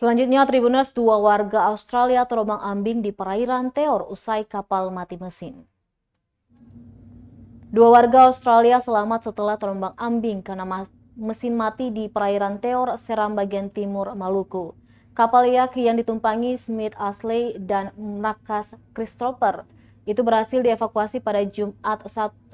Selanjutnya, Tribuners, 2 warga Australia terombang-ambing di perairan Teor usai kapal mati mesin. 2 warga Australia selamat setelah terombang-ambing karena mesin mati di perairan Teor, Seram bagian timur Maluku. Kapal yak yang ditumpangi Smith Ashley dan Marcus Christopher itu berhasil dievakuasi pada Jumat 1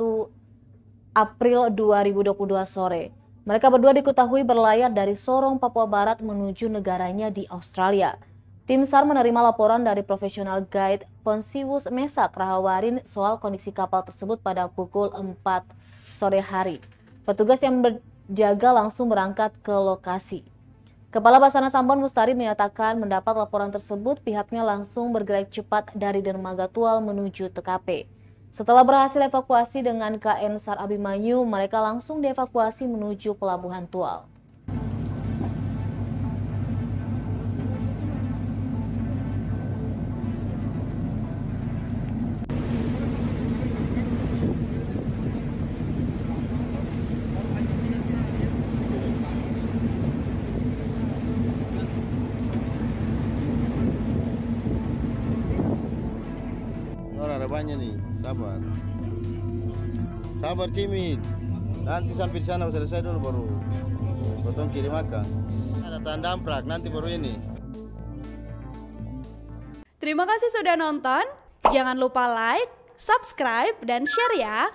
April 2022 sore. Mereka berdua diketahui berlayar dari Sorong, Papua Barat menuju negaranya di Australia. Tim SAR menerima laporan dari profesional guide Ponsius Mesak Rahawarin soal kondisi kapal tersebut pada pukul 4 sore hari. Petugas yang berjaga langsung berangkat ke lokasi. Kepala Basarnas Ambon Mustari menyatakan mendapat laporan tersebut, pihaknya langsung bergerak cepat dari dermaga Tual menuju TKP. Setelah berhasil evakuasi dengan KN SAR Abimanyu, mereka langsung dievakuasi menuju Pelabuhan Tual. Ada banyak nih, sabar Cimit, nanti sampai di sana selesai dulu baru potong kirim makan. Ada tanda amprak, nanti baru ini. Terima kasih sudah nonton, jangan lupa like, subscribe, dan share ya.